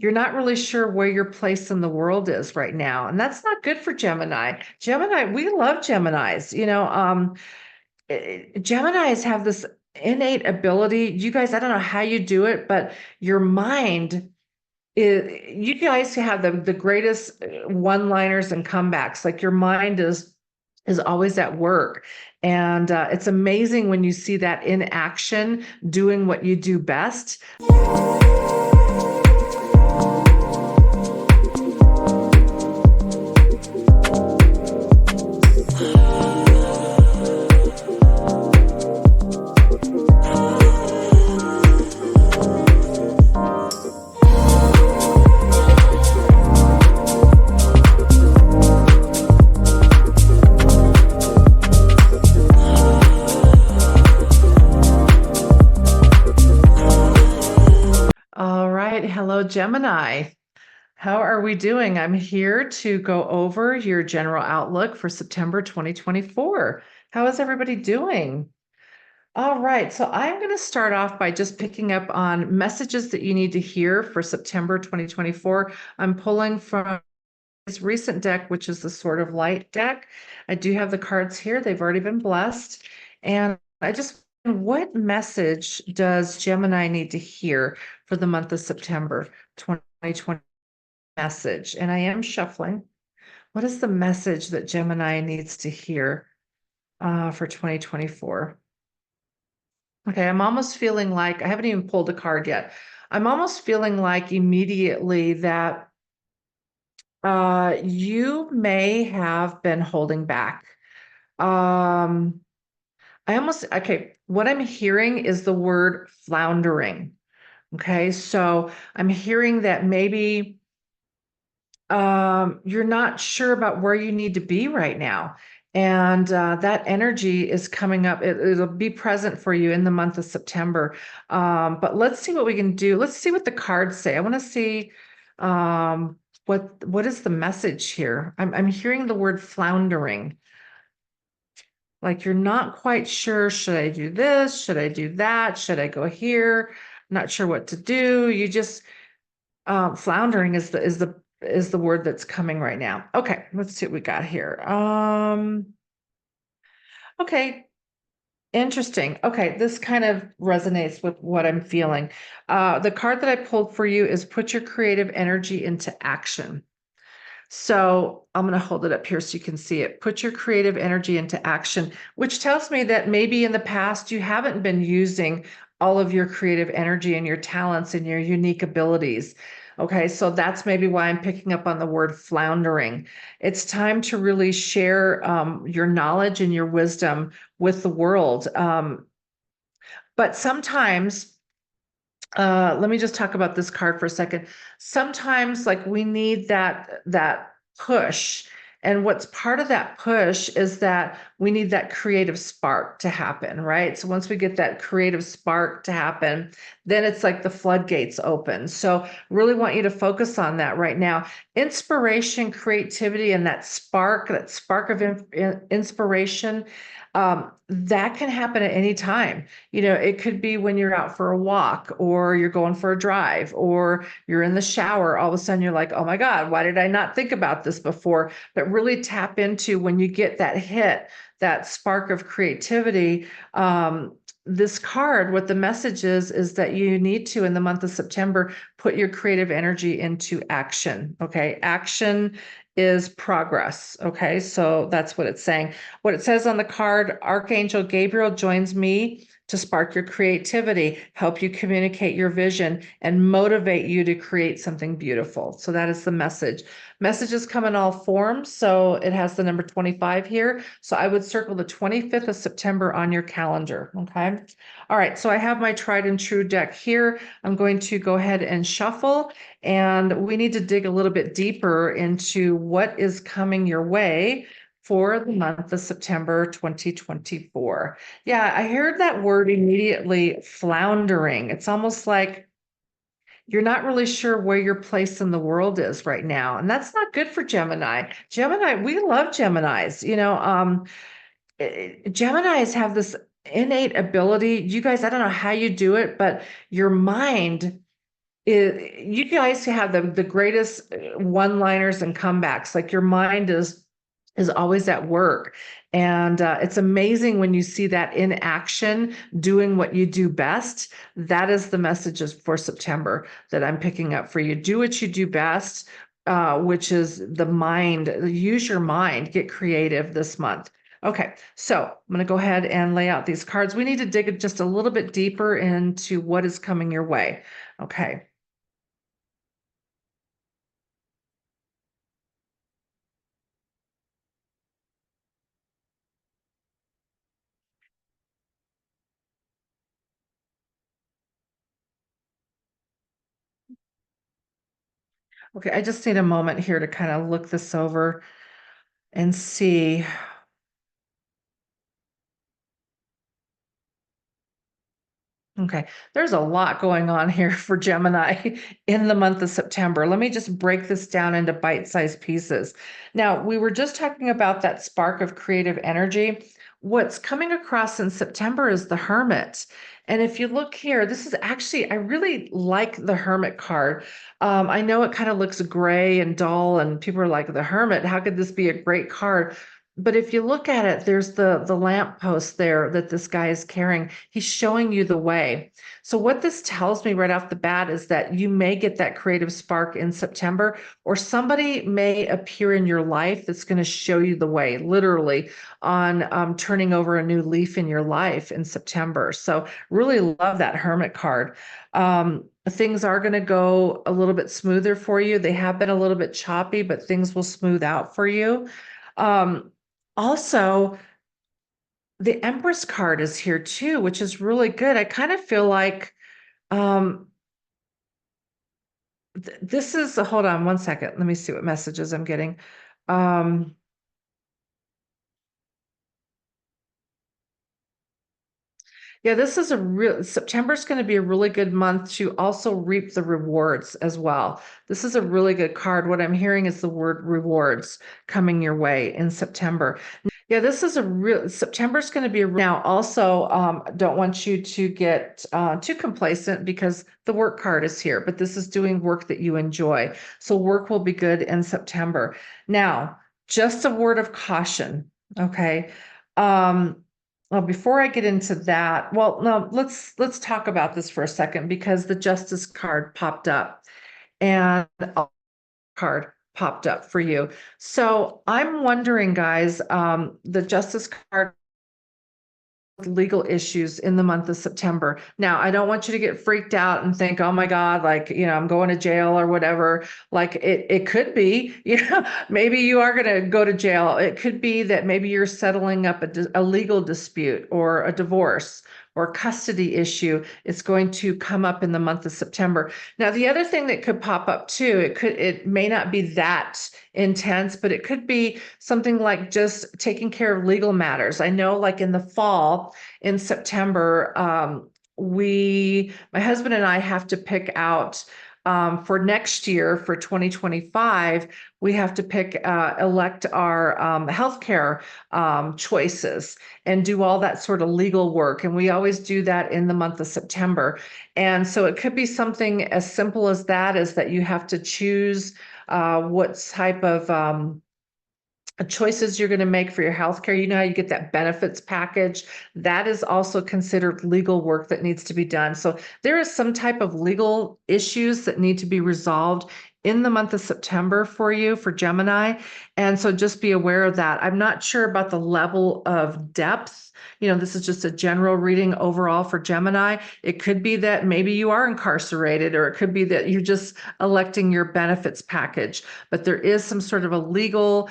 you're not really sure where your place in the world is right now. And that's not good for Gemini. Gemini, we love Geminis. Geminis have this innate ability. You guys, I don't know how you do it, but your mind you guys have the greatest one-liners and comebacks. Like your mind is always at work. And it's amazing when you see that in action, doing what you do best. All right. Hello, Gemini. How are we doing? I'm here to go over your general outlook for September 2024. How is everybody doing? All right. So I'm going to start off by just picking up on messages that you need to hear for September 2024. I'm pulling from this recent deck, which is the Sword of Light deck. I do have the cards here. They've already been blessed. And what message does Gemini need to hear for the month of September 2020 message? And I am shuffling. What is the message that Gemini needs to hear for 2024? Okay, I'm almost feeling like, I haven't even pulled a card yet. I'm almost feeling like immediately that you may have been holding back. Okay, what I'm hearing is the word floundering. Okay, so I'm hearing that maybe you're not sure about where you need to be right now. And that energy is coming up. It'll be present for you in the month of September. But let's see what we can do. Let's see what the cards say. I want to see what is the message here. I'm hearing the word floundering. Like you're not quite sure, should I do this? Should I do that? Should I go here? Not sure what to do. You just floundering is the word that's coming right now. Okay, let's see what we got here. Okay, interesting. Okay, this kind of resonates with what I'm feeling. The card that I pulled for you is put your creative energy into action. So I'm going to hold it up here so you can see it. Put your creative energy into action, which tells me that maybe in the past you haven't been using all of your creative energy and your talents and your unique abilities. Okay, so that's maybe why I'm picking up on the word floundering. It's time to really share your knowledge and your wisdom with the world. But sometimes let me just talk about this card for a second. Sometimes like we need that push. And what's part of that push is that we need that creative spark to happen, right? So once we get that creative spark to happen, then it's like the floodgates open. So really want you to focus on that right now. Inspiration, creativity, and that spark of inspiration, that can happen at any time. It could be when you're out for a walk or you're going for a drive or you're in the shower. All of a sudden you're like, oh my God, why did I not think about this before? But really tap into when you get that hit, that spark of creativity. This card, what the message is that you need to, in the month of September, put your creative energy into action. Okay. Action is progress. Okay. So that's what it's saying. What it says on the card, Archangel Gabriel joins me to spark your creativity, help you communicate your vision, and motivate you to create something beautiful. So that is the message. Messages come in all forms. So it has the number 25 here. So I would circle the 25th of September on your calendar. Okay. All right. So I have my tried and true deck here. I'm going to go ahead and shuffle, and we need to dig a little bit deeper into what is coming your way for the month of September 2024. Yeah, I heard that word immediately, floundering. It's almost like you're not really sure where your place in the world is right now. And that's not good for Gemini. Gemini, we love Geminis. Geminis have this innate ability. You guys, I don't know how you do it, but your mind you guys have the greatest one-liners and comebacks. Like your mind is always at work. And it's amazing when you see that in action, doing what you do best. That is the messages for September that I'm picking up for you. Do what you do best, which is the mind. Use your mind, get creative this month. Okay, so I'm going to go ahead and lay out these cards. We need to dig just a little bit deeper into what is coming your way. Okay. Okay, I just need a moment here to kind of look this over and see. Okay, there's a lot going on here for Gemini in the month of September. Let me just break this down into bite-sized pieces. Now, we were just talking about that spark of creative energy. What's coming across in September is the Hermit. And if you look here, this is actually, I really like the Hermit card. I know it kind of looks gray and dull, and people are like, the Hermit, how could this be a great card? But if you look at it, there's the lamppost there that this guy is carrying. He's showing you the way. So what this tells me right off the bat is that you may get that creative spark in September, or somebody may appear in your life that's going to show you the way, literally on turning over a new leaf in your life in September. So really love that Hermit card. Things are going to go a little bit smoother for you. They have been a little bit choppy, but things will smooth out for you. Um, Also, the Empress card is here too, which is really good. I kind of feel like um this is hold on one second. Let me see what messages I'm getting. Um yeah, this is a real September's going to be a really good month to also reap the rewards as well. This is a really good card. What I'm hearing is the word rewards coming your way in September. Yeah, this is a real September's going to be now. Also, don't want you to get too complacent because the work card is here, but this is doing work that you enjoy. So work will be good in September. Now, just a word of caution, okay? Well, before I get into that, well, no, let's talk about this for a second because the Justice card popped up and card popped up for you. So I'm wondering, guys, the Justice card legal issues in the month of September. Now, I don't want you to get freaked out and think, oh my God, like, I'm going to jail or whatever. Like it could be, maybe you are going to go to jail. It could be that maybe you're settling up a legal dispute or a divorce or custody issue. It's going to come up in the month of September. Now, the other thing that could pop up too, it may not be that intense, but it could be something like just taking care of legal matters. I know like in the fall, in September, my husband and I have to pick out for next year, for 2025, we have to elect our healthcare choices and do all that sort of legal work. And we always do that in the month of September. And so it could be something as simple as that, is that you have to choose what type of choices you're going to make for your healthcare. You know how you get that benefits package? That is also considered legal work that needs to be done. So there is some type of legal issues that need to be resolved in the month of September for you, for Gemini. And so just be aware of that. I'm not sure about the level of depth. This is just a general reading overall for Gemini. It could be that maybe you are incarcerated, or it could be that you're just electing your benefits package. But there is some sort of a legal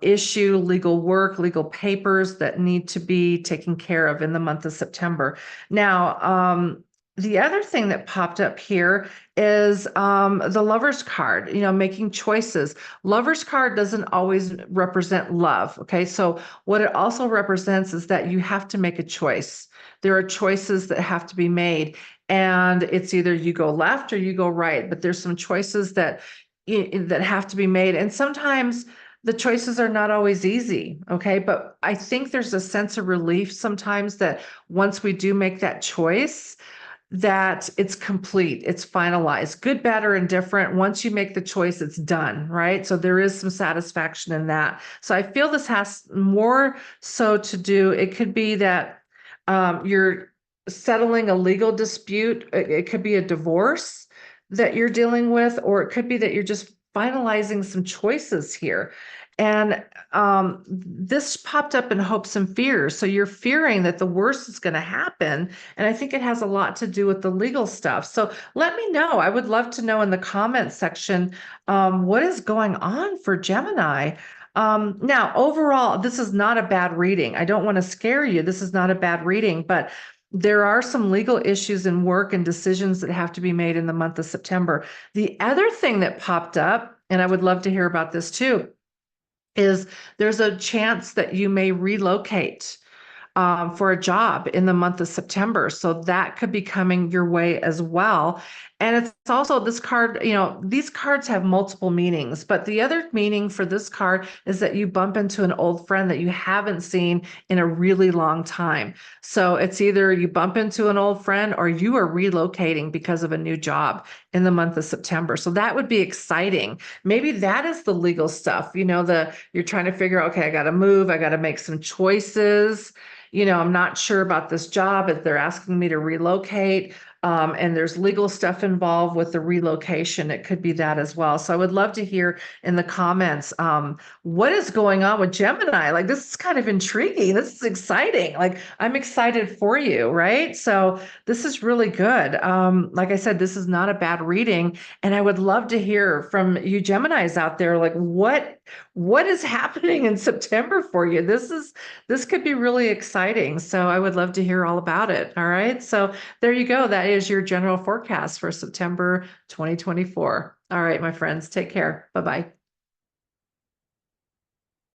issue, legal work, legal papers that need to be taken care of in the month of September. Now, the other thing that popped up here is the Lover's card, making choices. Lover's card doesn't always represent love. Okay. So what it also represents is that you have to make a choice. There are choices that have to be made, and it's either you go left or you go right, but there's some choices that have to be made. And sometimes the choices are not always easy. Okay. But I think there's a sense of relief sometimes that once we do make that choice, that it's complete, it's finalized, good, bad, or indifferent. Once you make the choice, it's done, right? So there is some satisfaction in that. So I feel this has more so to do, it could be that you're settling a legal dispute. It could be a divorce that you're dealing with, or it could be that you're just finalizing some choices here. And this popped up in hopes and fears. So you're fearing that the worst is going to happen. And I think it has a lot to do with the legal stuff. So let me know. I would love to know in the comments section what is going on for Gemini. Now, overall, this is not a bad reading. I don't want to scare you. This is not a bad reading, but there are some legal issues in work and decisions that have to be made in the month of September. The other thing that popped up, and I would love to hear about this too, is there's a chance that you may relocate for a job in the month of September. So that could be coming your way as well. And it's also this card, these cards have multiple meanings, but the other meaning for this card is that you bump into an old friend that you haven't seen in a really long time. So it's either you bump into an old friend or you are relocating because of a new job in the month of September. So that would be exciting. Maybe that is the legal stuff, you're trying to figure out, okay, I got to move, I got to make some choices. I'm not sure about this job if they're asking me to relocate. And there's legal stuff involved with the relocation. It could be that as well. So I would love to hear in the comments what is going on with Gemini. Like, this is kind of intriguing. This is exciting. Like, I'm excited for you, right? So this is really good. Like I said, this is not a bad reading. And I would love to hear from you Geminis out there, like what is happening in September for you? This could be really exciting. So I would love to hear all about it. All right. So there you go. That is your general forecast for September 2024. All right, my friends, take care. Bye-bye.